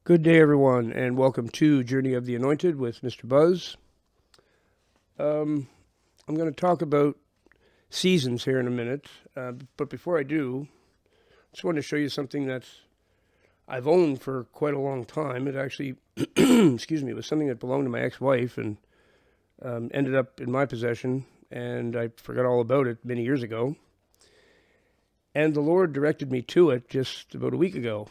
Good day, everyone, and welcome to Journey of the Anointed with Mr. Buzz. I'm going to talk about seasons here in a minute, but before I do, I just wanted to show you something that I've owned for quite a long time. It actually, it was something that belonged to my ex-wife and ended up in my possession, and I forgot all about it many years ago. And the Lord directed me to it just about a week ago,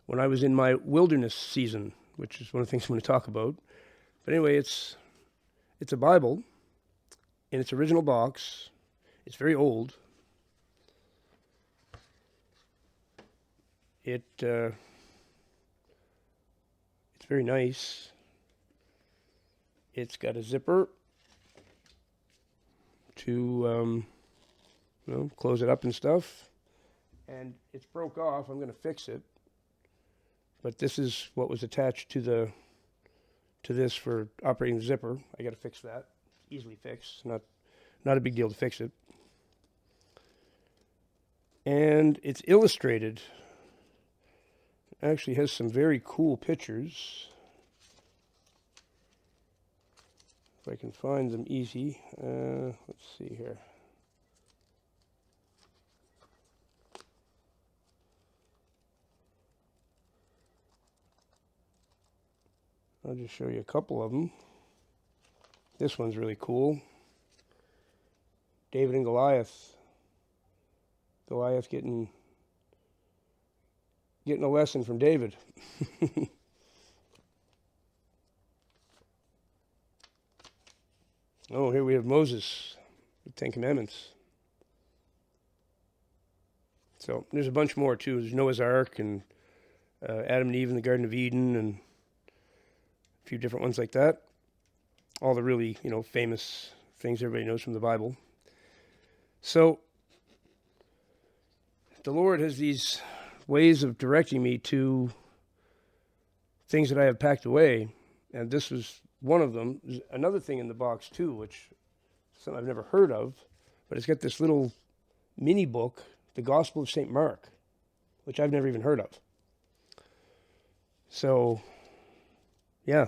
when I was in my wilderness season, which is one of the things I'm going to talk about. But anyway, it's a Bible in its original box. It's very old. It's very nice. It's got a zipper to close it up and stuff. And it's broke off. I'm going to fix it. But this is what was attached to this for operating the zipper. I got to fix that. Easily fixed. Not a big deal to fix it. And it's illustrated. It actually has some very cool pictures. If I can find them easy. Let's see here. I'll just show you a couple of them. This one's really cool. David and Goliath. Goliath getting a lesson from David. Oh, here we have Moses, the Ten Commandments. So there's a bunch more too. There's Noah's Ark and Adam and Eve in the Garden of Eden and a few different ones like that. All the really, famous things everybody knows from the Bible. So the Lord has these ways of directing me to things that I have packed away, and this was one of them. There's another thing in the box too, which is something I've never heard of, but it's got this little mini book, the Gospel of St. Mark, which I've never even heard of. So yeah,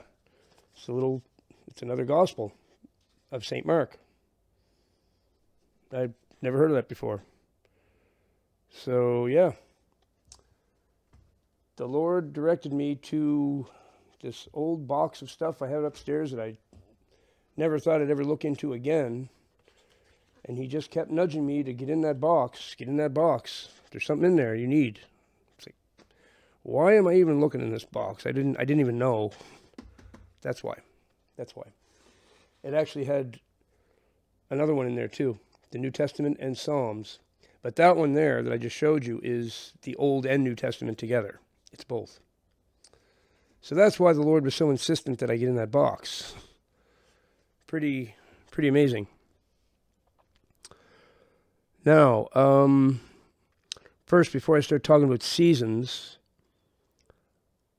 it's another gospel of St. Mark. I've never heard of that before. So, yeah. The Lord directed me to this old box of stuff I have upstairs that I never thought I'd ever look into again. And he just kept nudging me to get in that box. Get in that box. There's something in there you need. It's like, why am I even looking in this box? I didn't even know. That's why. It actually had another one in there too, the New Testament and Psalms. But that one there that I just showed you is the Old and New Testament together. It's both. So that's why the Lord was so insistent that I get in that box. Pretty amazing. Now, first, before I start talking about seasons,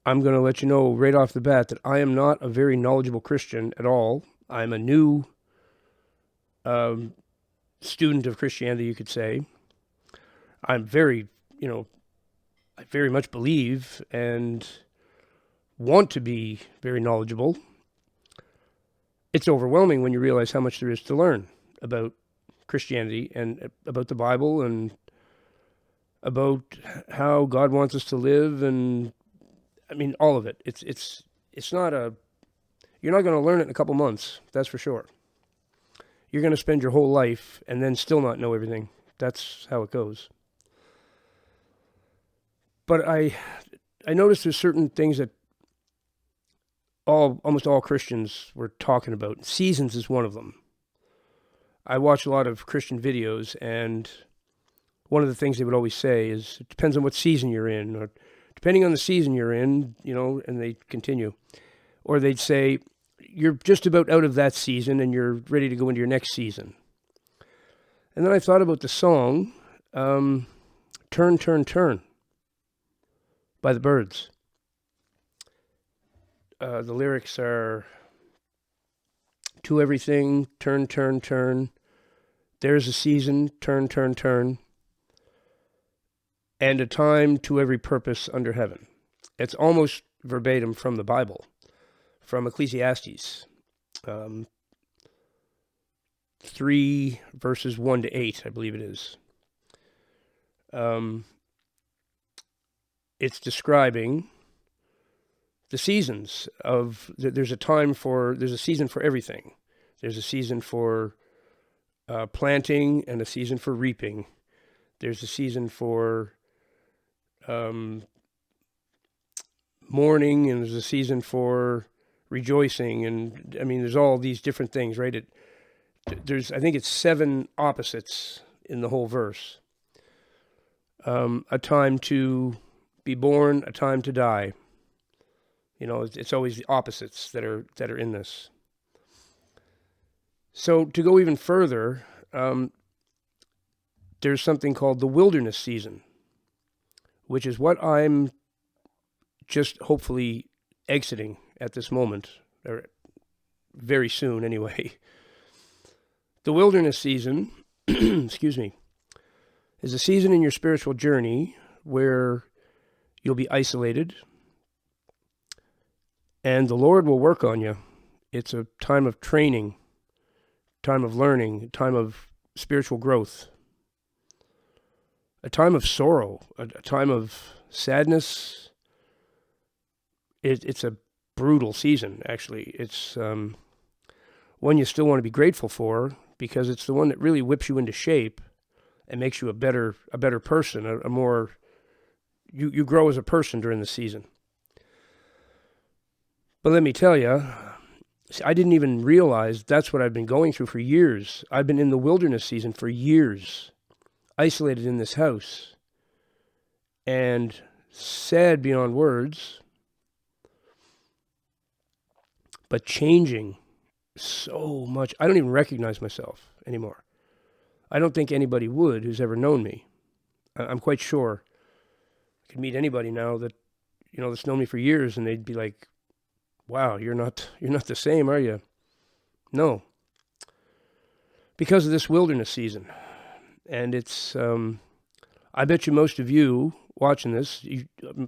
I'm going to let you know right off the bat that I am not a very knowledgeable Christian at all. I'm a new student of Christianity, you could say. I'm I very much believe and want to be very knowledgeable. It's overwhelming when you realize how much there is to learn about Christianity and about the Bible and about how God wants us to live, and all of it. It's not you're not going to learn it in a couple months, that's for sure. You're going to spend your whole life and then still not know everything. That's how it goes. But I noticed there's certain things that almost all Christians were talking about. Seasons is one of them. I watch a lot of Christian videos, and one of the things they would always say is, it depends on what season you're in, or depending on the season you're in, and they continue. Or they'd say, you're just about out of that season and you're ready to go into your next season. And then I thought about the song, Turn, Turn, Turn, by the Byrds. The lyrics are, to everything, turn, turn, turn. There's a season, turn, turn, turn. And a time to every purpose under heaven. It's almost verbatim from the Bible, from Ecclesiastes 3 verses 1 to 8, I believe it is. It's describing the seasons of, there's a season for everything. There's a season for planting and a season for reaping. There's a season for mourning, and there's a season for rejoicing, and I mean, there's all these different things, right? I think it's 7 opposites in the whole verse. A time to be born, a time to die. You know, it's always the opposites that are in this. So to go even further, there's something called the wilderness season, which is what I'm just hopefully exiting at this moment, or very soon anyway. The wilderness season, excuse me, is a season in your spiritual journey where you'll be isolated and the Lord will work on you. It's a time of training, time of learning, time of spiritual growth, a time of sorrow, a time of sadness. It's a brutal season, actually. It's one you still want to be grateful for, because it's the one that really whips you into shape and makes you a better person, a more, you grow as a person during the season. But let me tell you, I didn't even realize that's what I've been going through for years. I've been in the wilderness season for years, isolated in this house, and sad beyond words, but changing so much. I don't even recognize myself anymore. I don't think anybody would who's ever known me. I'm quite sure I could meet anybody now that, you know, that's known me for years, and they'd be like, wow, you're not the same, are you? No. Because of this wilderness season. And it's, I bet you most of you watching this,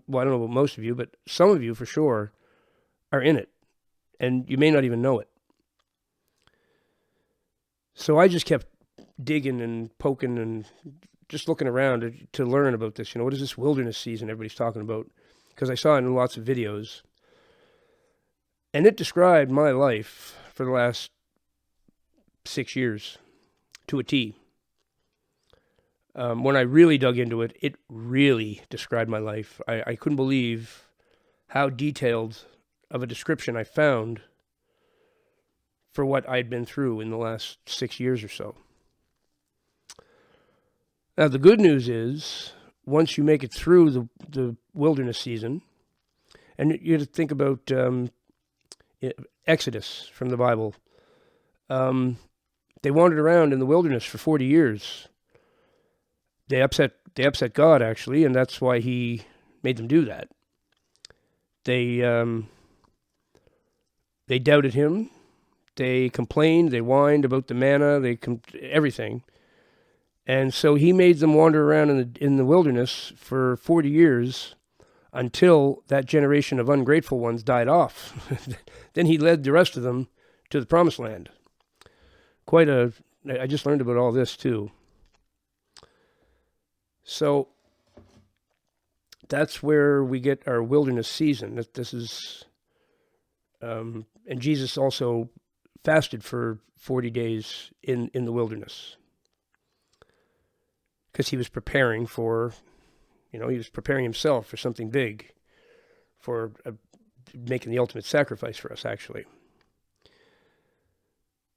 well, I don't know about most of you, but some of you for sure are in it. And you may not even know it. So I just kept digging and poking and just looking around to learn about this. You know, what is this wilderness season everybody's talking about? Because I saw it in lots of videos. And it described my life for the last 6 years to a T. When I really dug into it, it really described my life. I couldn't believe how detailed of a description I found for what I'd been through in the last 6 years or so. Now, the good news is, once you make it through the wilderness season, and you have to think about Exodus from the Bible. They wandered around in the wilderness for 40 years. They upset God, actually, and that's why he made them do that. They doubted him. They complained. They whined about the manna. Everything. And so he made them wander around in the wilderness for 40 years until that generation of ungrateful ones died off. Then he led the rest of them to the promised land. I just learned about all this too. So that's where we get our wilderness season. This is, and Jesus also fasted for 40 days in the wilderness, because he was preparing for, he was preparing himself for something big, for making the ultimate sacrifice for us, actually.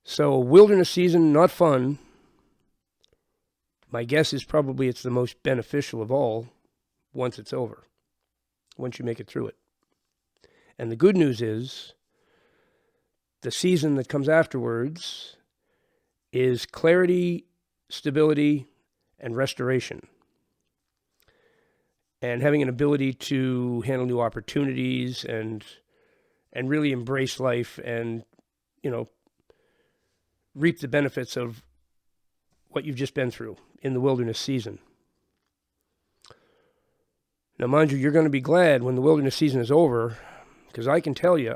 So wilderness season, not fun. My guess is probably it's the most beneficial of all once it's over, once you make it through it. And the good news is the season that comes afterwards is clarity, stability, and restoration. And having an ability to handle new opportunities and really embrace life and, reap the benefits of what you've just been through in the wilderness season. Now, mind you, you're going to be glad when the wilderness season is over, Because I can tell you,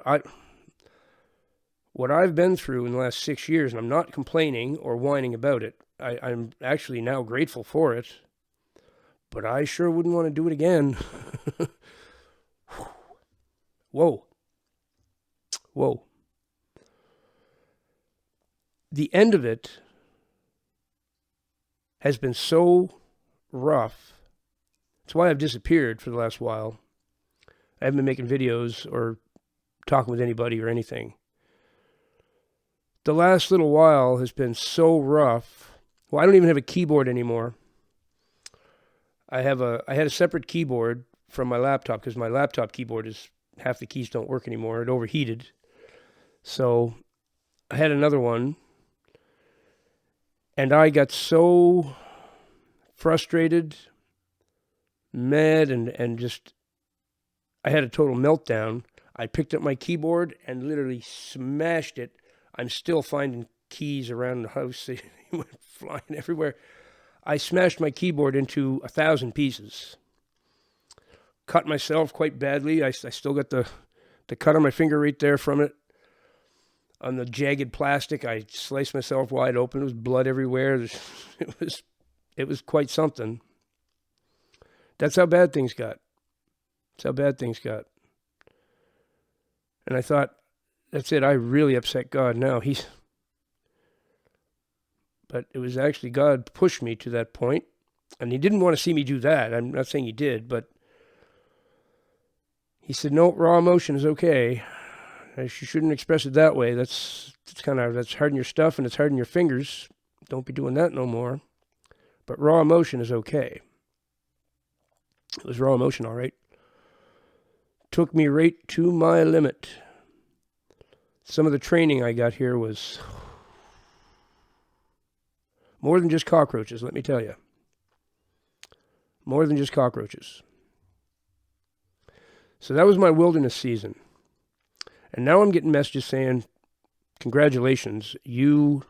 what I've been through in the last 6 years, and I'm not complaining or whining about it. I'm actually now grateful for it, but I sure wouldn't want to do it again. Whoa. Whoa. The end of it has been so rough. That's why I've disappeared for the last while. I haven't been making videos or talking with anybody or anything. The last little while has been so rough. Well, I don't even have a keyboard anymore. I had a separate keyboard from my laptop because my laptop keyboard is half the keys don't work anymore. It overheated. So I had another one. And I got so frustrated, mad, and just, I had a total meltdown. I picked up my keyboard and literally smashed it. I'm still finding keys around the house. They went flying everywhere. I smashed my keyboard into 1,000 pieces. Cut myself quite badly. I still got the cut on my finger right there from it. On the jagged plastic, I sliced myself wide open. There was blood everywhere. It was quite something. That's how bad things got. That's how bad things got. And I thought, that's it. I really upset God now. But it was actually God pushed me to that point. And he didn't want to see me do that. I'm not saying he did, but he said, no, raw emotion is okay. You shouldn't express it that way. That's hard on your stuff and it's hard on your fingers. Don't be doing that no more. But raw emotion is okay. It was raw emotion, all right. Took me right to my limit. Some of the training I got here was more than just cockroaches, let me tell you. More than just cockroaches. So that was my wilderness season. And now I'm getting messages saying, congratulations, you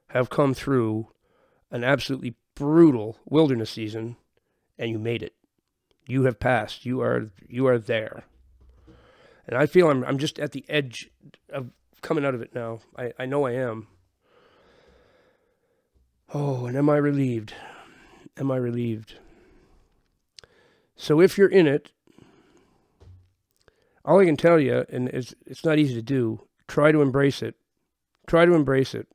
have come through an absolutely brutal wilderness season and you made it. You have passed. You are there. And I feel I'm just at the edge of coming out of it now. I know I am. Oh, and am I relieved? Am I relieved? So if you're in it, all I can tell you, and it's not easy to do, try to embrace it. Try to embrace it.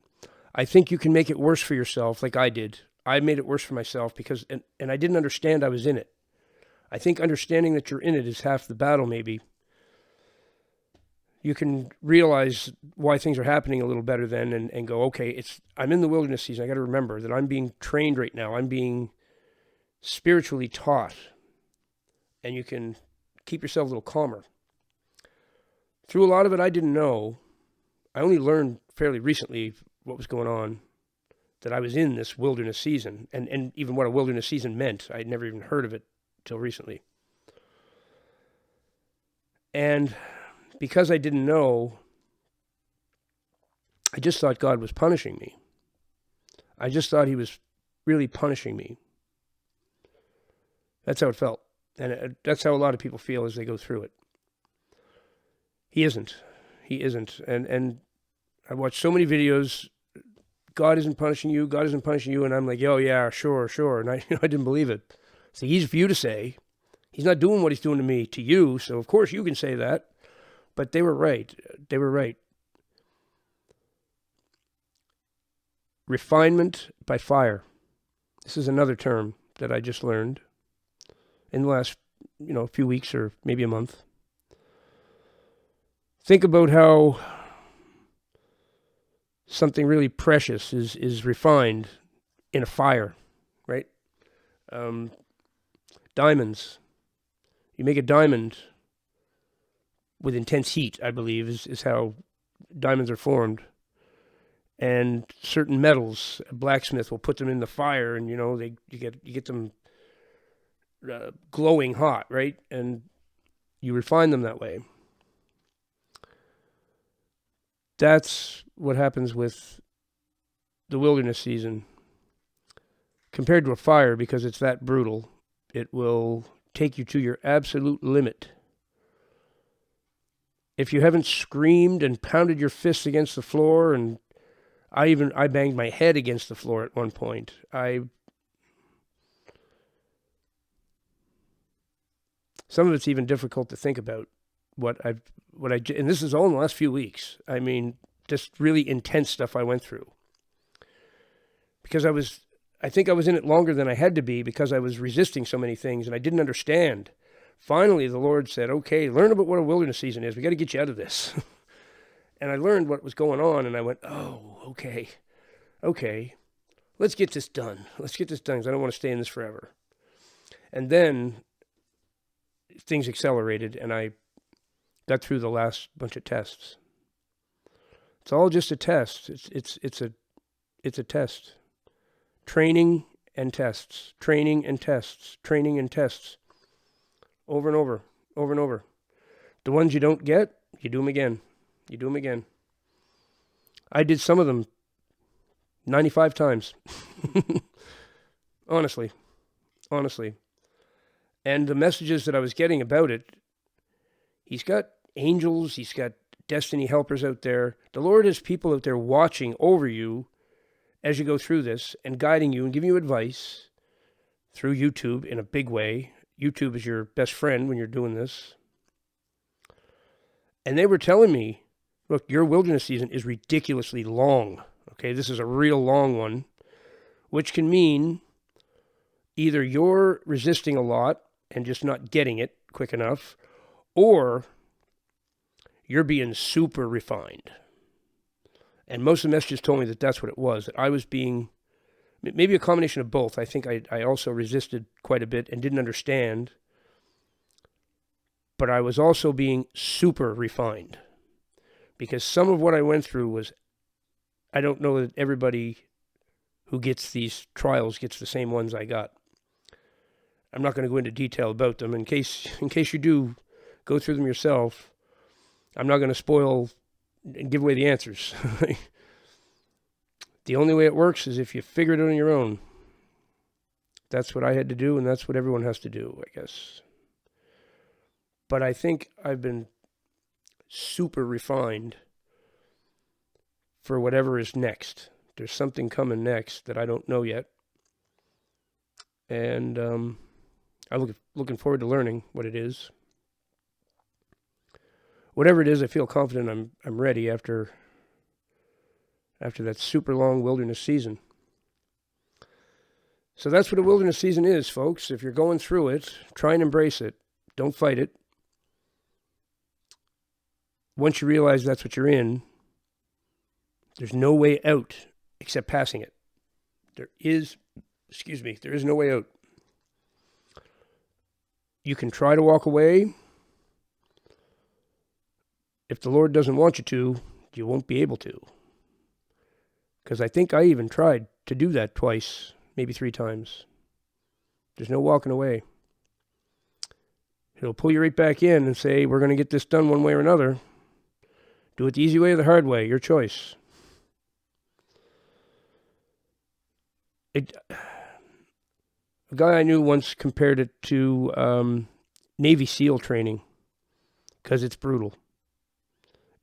I think you can make it worse for yourself like I did. I made it worse for myself because, and I didn't understand I was in it. I think understanding that you're in it is half the battle maybe. You can realize why things are happening a little better then and go, okay, I'm in the wilderness season. I got to remember that I'm being trained right now. I'm being spiritually taught. And you can keep yourself a little calmer. Through a lot of it I didn't know. I only learned fairly recently what was going on, that I was in this wilderness season, and even what a wilderness season meant. I'd never even heard of it till recently. And because I didn't know, I just thought God was punishing me. I just thought he was really punishing me. That's how it felt. And that's how a lot of people feel as they go through it. He isn't. He isn't. And I watched so many videos, God isn't punishing you, God isn't punishing you, and I'm like, oh yeah, sure. And I didn't believe it. It's easy for you to say. He's not doing what he's doing to me, to you, so of course you can say that. But they were right. They were right. Refinement by fire. This is another term that I just learned in the last, few weeks or maybe a month. Think about how something really precious is refined in a fire, right? Diamonds. You make a diamond with intense heat, I believe, is how diamonds are formed. And certain metals, a blacksmith will put them in the fire, and you get them glowing hot, right? And you refine them that way. That's what happens with the wilderness season. Compared to a fire, because it's that brutal, it will take you to your absolute limit. if you haven't screamed and pounded your fists against the floor, and I banged my head against the floor at one point. Some of it's even difficult to think about and this is all in the last few weeks. I mean, just really intense stuff I went through. Because I think I was in it longer than I had to be because I was resisting so many things and I didn't understand. Finally, the Lord said, okay, learn about what a wilderness season is. We got to get you out of this. And I learned what was going on, and I went, oh, okay, let's get this done. Let's get this done because I don't want to stay in this forever. And then things accelerated, and I got through the last bunch of tests. It's all just a test. It's a test. Training and tests. Training and tests. Training and tests. Over and over. Over and over. The ones you don't get, you do them again. You do them again. I did some of them 95 times. Honestly. And the messages that I was getting about it, he's got angels, he's got destiny helpers out there. The Lord has people out there watching over you as you go through this and guiding you and giving you advice through YouTube in a big way. YouTube is your best friend when you're doing this. And they were telling me, look, your wilderness season is ridiculously long. Okay, this is a real long one, which can mean either you're resisting a lot and just not getting it quick enough, or you're being super refined. And most of the messages told me that that's what it was, that I was being, maybe a combination of both. I think I also resisted quite a bit and didn't understand, but I was also being super refined. Because some of what I went through was, I don't know that everybody who gets these trials gets the same ones I got. I'm not going to go into detail about them. In case you do go through them yourself, I'm not going to spoil and give away the answers. The only way it works is if you figure it out on your own. That's what I had to do, and that's what everyone has to do, I guess. But I think I've been super refined for whatever is next. There's something coming next that I don't know yet. And I'm looking forward to learning what it is. Whatever it is, I feel confident I'm ready after that super long wilderness season. So that's what a wilderness season is, folks. If you're going through it, try and embrace it. Don't fight it. Once you realize that's what you're in, there's no way out except passing it. There is no way out. You can try to walk away. If the Lord doesn't want you to, you won't be able to. Because I think I even tried to do that twice, maybe 3 times. There's no walking away. He'll pull you right back in and say, we're going to get this done one way or another. Do it the easy way or the hard way, your choice. A guy I knew once compared it to Navy SEAL training, because it's brutal.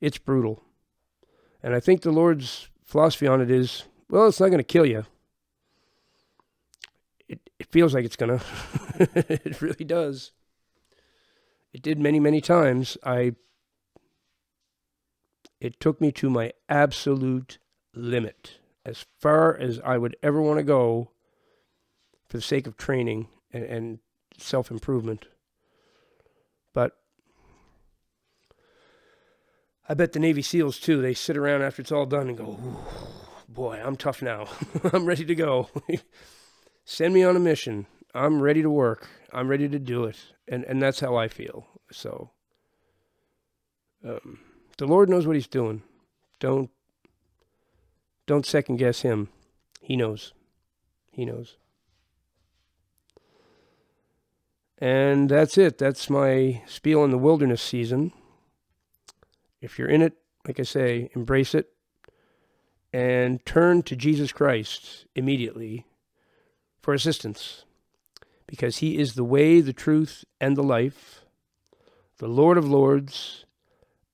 It's brutal. And I think the Lord's philosophy on it is, well, it's not going to kill you. It feels like it's going to. It really does. It did many, many times. It took me to my absolute limit, as far as I would ever want to go for the sake of training and self-improvement. But I bet the Navy SEALs, too, they sit around after it's all done and go, boy, I'm tough now. I'm ready to go. Send me on a mission. I'm ready to work. I'm ready to do it. And that's how I feel. So, the Lord knows what he's doing. Don't second guess him. He knows. He knows. And that's it. That's my spiel in the wilderness season. If you're in it, like I say, embrace it and turn to Jesus Christ immediately for assistance, because he is the way, the truth, and the life, the Lord of Lords,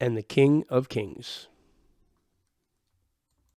and the King of Kings.